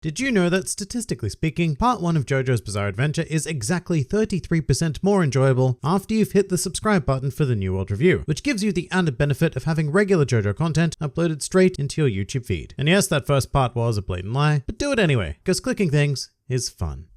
Did you know that statistically speaking, part 1 of JoJo's Bizarre Adventure is exactly 33% more enjoyable after you've hit the subscribe button for the New World Review, which gives you the added benefit of having regular JoJo content uploaded straight into your YouTube feed. And yes, that first part was a blatant lie, but do it anyway, because clicking things is fun.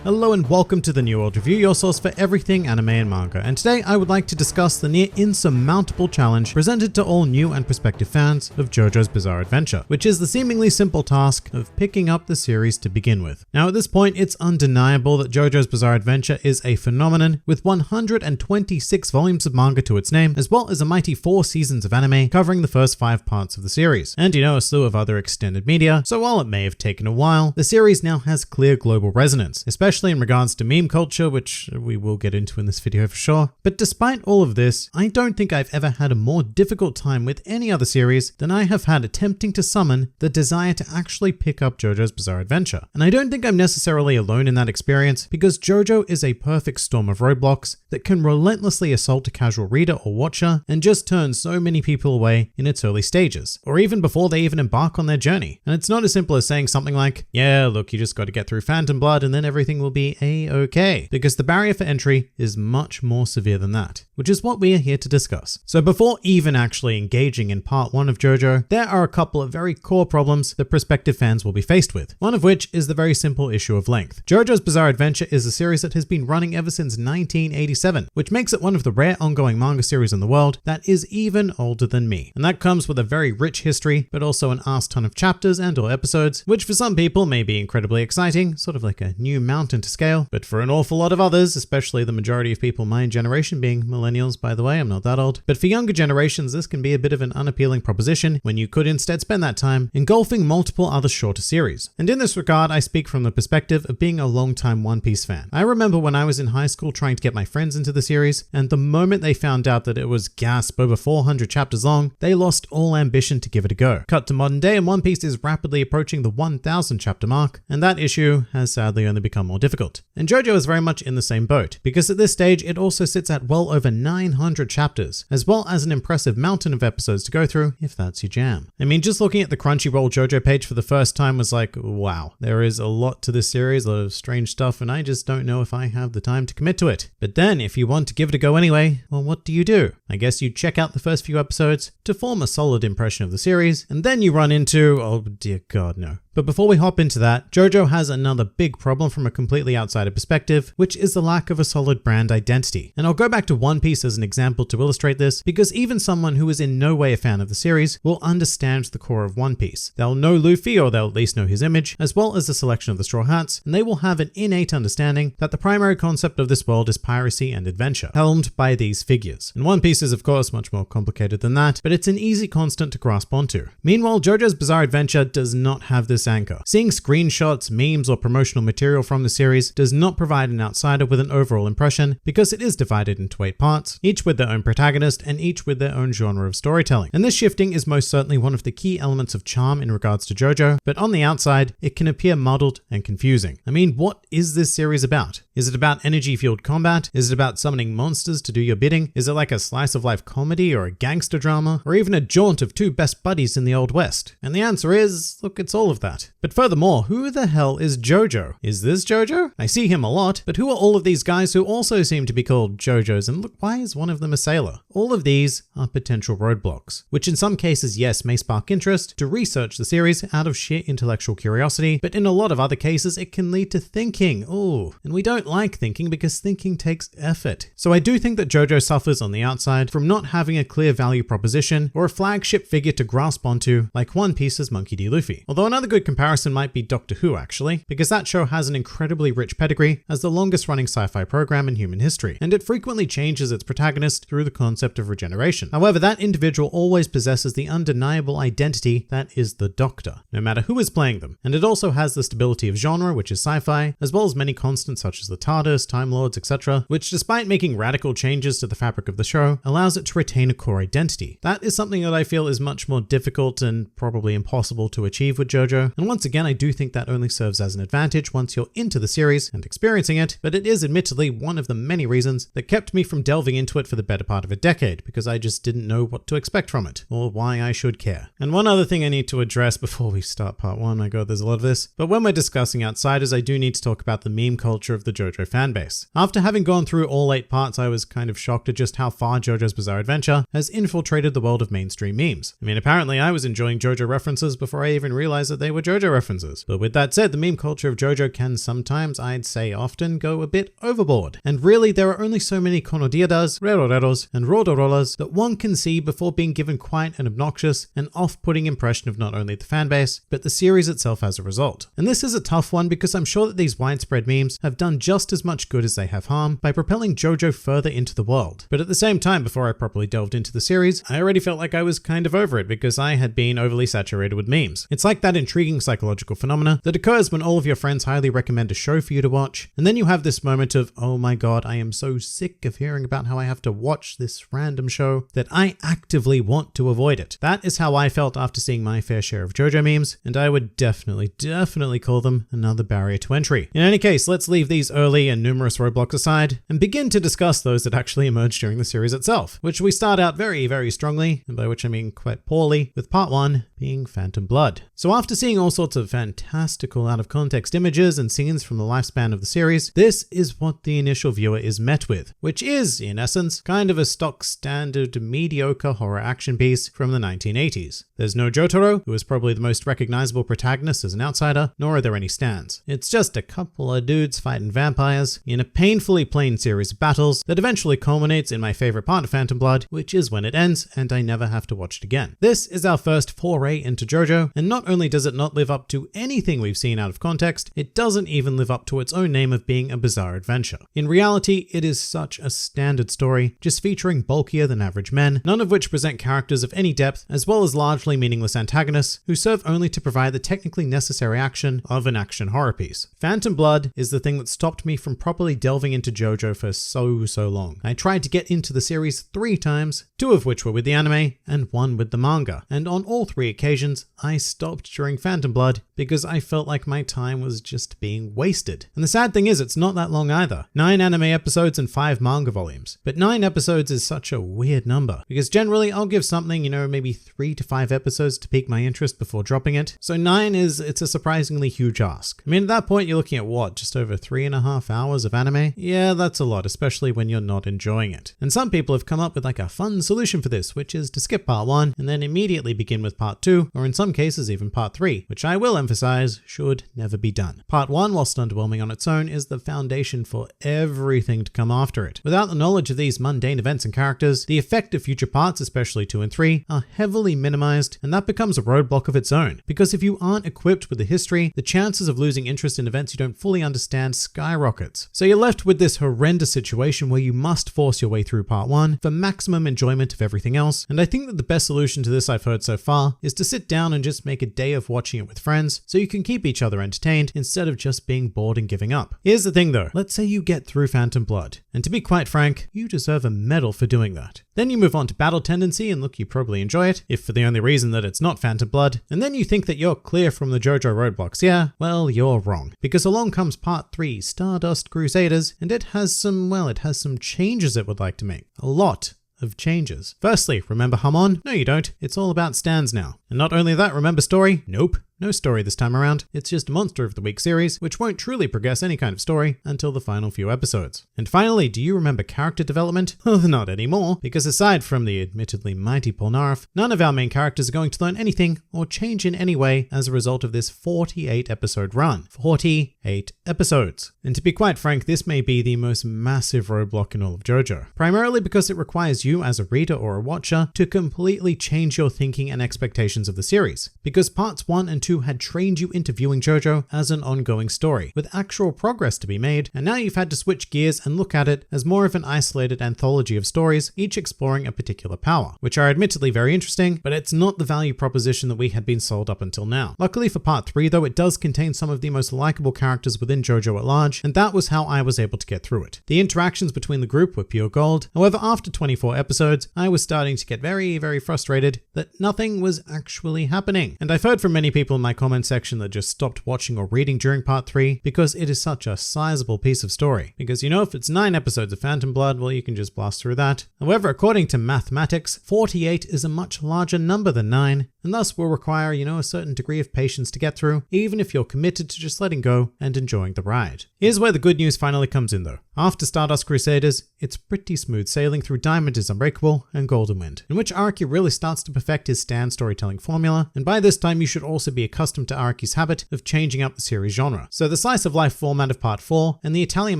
Hello and welcome to the New World Review, your source for everything anime and manga, and today I would like to discuss the near insurmountable challenge presented to all new and prospective fans of JoJo's Bizarre Adventure, which is the seemingly simple task of picking up the series to begin with. Now at this point, it's undeniable that JoJo's Bizarre Adventure is a phenomenon with 126 volumes of manga to its name, as well as a mighty 4 seasons of anime covering the first 5 parts of the series, and a slew of other extended media, so while it may have taken a while, the series now has clear global resonance, especially in regards to meme culture, which we will get into in this video for sure. But despite all of this, I don't think I've ever had a more difficult time with any other series than I have had attempting to summon the desire to actually pick up JoJo's Bizarre Adventure. And I don't think I'm necessarily alone in that experience, because JoJo is a perfect storm of roadblocks that can relentlessly assault a casual reader or watcher and just turn so many people away in its early stages, or even before they even embark on their journey. And it's not as simple as saying something like, yeah, look, you just got to get through Phantom Blood and then everything will be a-okay, because the barrier for entry is much more severe than that, which is what we are here to discuss. So before even actually engaging in part 1 of JoJo, there are a couple of very core problems that prospective fans will be faced with, one of which is the very simple issue of length. JoJo's Bizarre Adventure is a series that has been running ever since 1987, which makes it one of the rare ongoing manga series in the world that is even older than me. And that comes with a very rich history, but also an arse ton of chapters and or episodes, which for some people may be incredibly exciting, sort of like a new mountain to scale, but for an awful lot of others, especially the majority of people my generation, being millennials by the way, I'm not that old, but for younger generations this can be a bit of an unappealing proposition when you could instead spend that time engulfing multiple other shorter series. And in this regard, I speak from the perspective of being a long-time One Piece fan. I remember when I was in high school trying to get my friends into the series, and the moment they found out that it was gasp over 400 chapters long, they lost all ambition to give it a go. Cut to modern day and One Piece is rapidly approaching the 1,000 chapter mark, and that issue has sadly only become more difficult. And JoJo is very much in the same boat, because at this stage it also sits at well over 900 chapters, as well as an impressive mountain of episodes to go through if that's your jam. I mean, just looking at the Crunchyroll JoJo page for the first time was like, wow, there is a lot to this series, a lot of strange stuff, and I just don't know if I have the time to commit to it. But then if you want to give it a go anyway, well, what do? I guess you check out the first few episodes to form a solid impression of the series, and then you run into, oh dear God, no. But before we hop into that, JoJo has another big problem from a completely outsider perspective, which is the lack of a solid brand identity. And I'll go back to One Piece as an example to illustrate this, because even someone who is in no way a fan of the series will understand the core of One Piece. They'll know Luffy, or they'll at least know his image, as well as the selection of the Straw Hats, and they will have an innate understanding that the primary concept of this world is piracy and adventure, helmed by these figures. And One Piece is of course much more complicated than that, but it's an easy constant to grasp onto. Meanwhile, JoJo's Bizarre Adventure does not have this anchor. Seeing screenshots, memes, or promotional material from the series does not provide an outsider with an overall impression, because it is divided into 8 parts, each with their own protagonist and each with their own genre of storytelling. And this shifting is most certainly one of the key elements of charm in regards to JoJo, but on the outside, it can appear muddled and confusing. I mean, what is this series about? Is it about energy-fueled combat? Is it about summoning monsters to do your bidding? Is it like a slice-of-life comedy or a gangster drama? Or even a jaunt of 2 best buddies in the Old West? And the answer is, look, it's all of that. But furthermore, who the hell is JoJo? Is this JoJo? I see him a lot, but who are all of these guys who also seem to be called JoJo's? And look, why is one of them a sailor? All of these are potential roadblocks, which in some cases, yes, may spark interest to research the series out of sheer intellectual curiosity, but in a lot of other cases, it can lead to thinking. Ooh, and we don't like thinking because thinking takes effort. So I do think that JoJo suffers on the outside from not having a clear value proposition or a flagship figure to grasp onto like One Piece's Monkey D. Luffy. Although another good comparison might be Doctor Who actually, because that show has an incredibly rich pedigree as the longest running sci-fi program in human history, and it frequently changes its protagonist through the concept of regeneration. However, that individual always possesses the undeniable identity that is the Doctor, no matter who is playing them, and it also has the stability of genre, which is sci-fi, as well as many constants such as the TARDIS, Time Lords, etc., which despite making radical changes to the fabric of the show, allows it to retain a core identity. That is something that I feel is much more difficult and probably impossible to achieve with JoJo, and once again I do think that only serves as an advantage once you're into the the series and experiencing it, but it is admittedly one of the many reasons that kept me from delving into it for the better part of a decade, because I just didn't know what to expect from it, or why I should care. And one other thing I need to address before we start part 1, my god, there's a lot of this, but when we're discussing Outsiders, I do need to talk about the meme culture of the JoJo fanbase. After having gone through all 8 parts, I was kind of shocked at just how far JoJo's Bizarre Adventure has infiltrated the world of mainstream memes. I mean, apparently I was enjoying JoJo references before I even realized that they were JoJo references. But with that said, the meme culture of JoJo can sometimes, I'd say often, go a bit overboard. And really, there are only so many conodierdas, reroreros, and rodorolas that one can see before being given quite an obnoxious and off-putting impression of not only the fanbase, but the series itself as a result. And this is a tough one because I'm sure that these widespread memes have done just as much good as they have harm by propelling JoJo further into the world. But at the same time, before I properly delved into the series, I already felt like I was kind of over it because I had been overly saturated with memes. It's like that intriguing psychological phenomena that occurs when all of your friends highly recommend a show for you to watch, and then you have this moment of, oh my god, I am so sick of hearing about how I have to watch this random show that I actively want to avoid it. That is how I felt after seeing my fair share of JoJo memes, and I would definitely call them another barrier to entry. In any case, let's leave these early and numerous roadblocks aside and begin to discuss those that actually emerged during the series itself, which we start out very strongly, and by which I mean quite poorly, with part 1 being Phantom Blood. So after seeing all sorts of fantastical out of context images and scenes from the lifespan of the series, this is what the initial viewer is met with, which is, in essence, kind of a stock standard mediocre horror action piece from the 1980s. There's no Jotaro, who is probably the most recognizable protagonist as an outsider, nor are there any stands. It's just a couple of dudes fighting vampires in a painfully plain series of battles that eventually culminates in my favorite part of Phantom Blood, which is when it ends and I never have to watch it again. This is our first foray into JoJo, and not only does it not live up to anything we've seen out of context, it doesn't even live up to its own name of being a bizarre adventure. In reality, it is such a standard story, just featuring bulkier than average men, none of which present characters of any depth, as well as largely meaningless antagonists who serve only to provide the technically necessary action of an action horror piece. Phantom Blood is the thing that stopped me from properly delving into JoJo for so long. I tried to get into the series 3 times, 2 of which were with the anime and 1 with the manga, and on all 3 occasions, I stopped during Phantom Blood because I felt like my time was just being wasted. And the sad thing is, it's not that long either. 9 anime episodes and 5 manga volumes. But 9 episodes is such a weird number, because generally I'll give something, maybe 3 to 5 episodes to pique my interest before dropping it. So 9 it's a surprisingly huge ask. I mean, at that point, you're looking at what, just over 3.5 hours of anime? Yeah, that's a lot, especially when you're not enjoying it. And some people have come up with like a fun solution for this, which is to skip part 1 and then immediately begin with part 2, or in some cases even part 3, which I will emphasize should never be done. Part 1, whilst underwhelming on its own, is the foundation for everything to come after it. Without the knowledge of these mundane events and characters, the effect of future parts, especially 2 and 3, are heavily minimized, and that becomes a roadblock of its own. Because if you aren't equipped with the history, the chances of losing interest in events you don't fully understand skyrockets. So you're left with this horrendous situation where you must force your way through part 1 for maximum enjoyment of everything else, and I think that the best solution to this I've heard so far is to sit down and just make a day of watching it with friends so you can keep each other entertained instead of just being bored and giving up. Here's the thing though, let's say you get through Phantom Blood, and to be quite frank, you deserve a medal for doing that. Then you move on to Battle Tendency, and look, you probably enjoy it, if for the only reason that it's not Phantom Blood, and then you think that you're clear from the JoJo roadblocks. Yeah, well, you're wrong. Because along comes part 3, Stardust Crusaders, and it has some changes it would like to make. A lot of changes. Firstly, remember Hamon? No, you don't. It's all about stands now. And not only that, remember story? Nope. No story this time around. It's just a Monster of the Week series, which won't truly progress any kind of story until the final few episodes. And finally, do you remember character development? Well, not anymore, because aside from the admittedly mighty Polnareff, none of our main characters are going to learn anything or change in any way as a result of this 48 episode run. 48 episodes. And to be quite frank, this may be the most massive roadblock in all of JoJo, primarily because it requires you as a reader or a watcher to completely change your thinking and expectations of the series, because parts 1 and 2 had trained you into viewing JoJo as an ongoing story, with actual progress to be made, and now you've had to switch gears and look at it as more of an isolated anthology of stories, each exploring a particular power, which are admittedly very interesting, but it's not the value proposition that we had been sold up until now. Luckily for part 3 though, it does contain some of the most likable characters within JoJo at large, and that was how I was able to get through it. The interactions between the group were pure gold. However, after 24 episodes, I was starting to get very frustrated that nothing was actually happening. And I've heard from many people people in my comment section that just stopped watching or reading during part 3 because it is such a sizable piece of story. Because you know, if it's 9 episodes of Phantom Blood, well, you can just blast through that. However, according to mathematics, 48 is a much larger number than 9, and thus will require, you know, a certain degree of patience to get through, even if you're committed to just letting go and enjoying the ride. Here's where the good news finally comes in though. After Stardust Crusaders, it's pretty smooth sailing through Diamond is Unbreakable and Golden Wind, in which Araki really starts to perfect his stand storytelling formula, and by this time you should also be accustomed to Araki's habit of changing up the series genre. So the slice of life format of part 4 and the Italian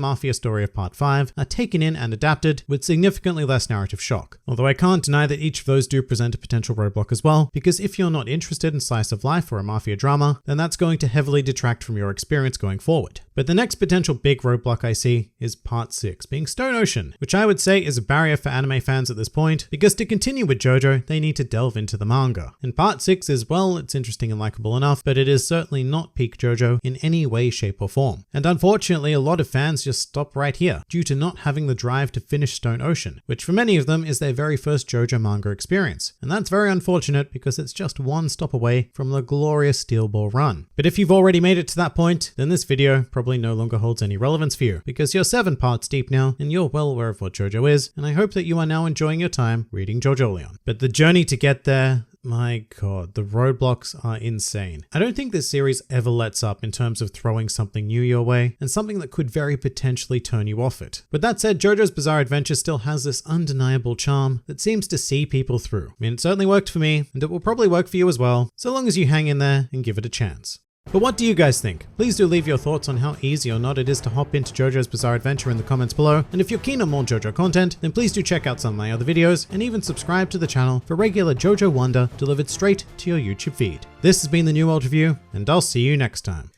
Mafia story of part 5 are taken in and adapted with significantly less narrative shock. Although I can't deny that each of those do present a potential roadblock as well, because if you're not interested in slice of life or a mafia drama, then that's going to heavily detract from your experience going forward. But the next potential big roadblock I see is part 6, being Stone Ocean, which I would say is a barrier for anime fans at this point, because to continue with JoJo, they need to delve into the manga. And part 6 is, well, it's interesting and likable enough, but it is certainly not peak JoJo in any way, shape or form. And unfortunately, a lot of fans just stop right here, due to not having the drive to finish Stone Ocean, which for many of them is their very first JoJo manga experience. And that's very unfortunate because it's just one stop away from the glorious Steel Ball run. But if you've already made it to that point, then this video probably no longer holds any relevance for you, because you're 7 parts deep now and you're well aware of what JoJo is, and I hope that you are now enjoying your time reading JoJolion. But the journey to get there, my god, the roadblocks are insane. I don't think this series ever lets up in terms of throwing something new your way, and something that could very potentially turn you off it. With that said, JoJo's Bizarre Adventure still has this undeniable charm that seems to see people through. I mean, it certainly worked for me, and it will probably work for you as well, so long as you hang in there and give it a chance. But what do you guys think? Please do leave your thoughts on how easy or not it is to hop into JoJo's Bizarre Adventure in the comments below, and if you're keen on more JoJo content, then please do check out some of my other videos, and even subscribe to the channel for regular JoJo wonder delivered straight to your YouTube feed. This has been the New World Review, and I'll see you next time.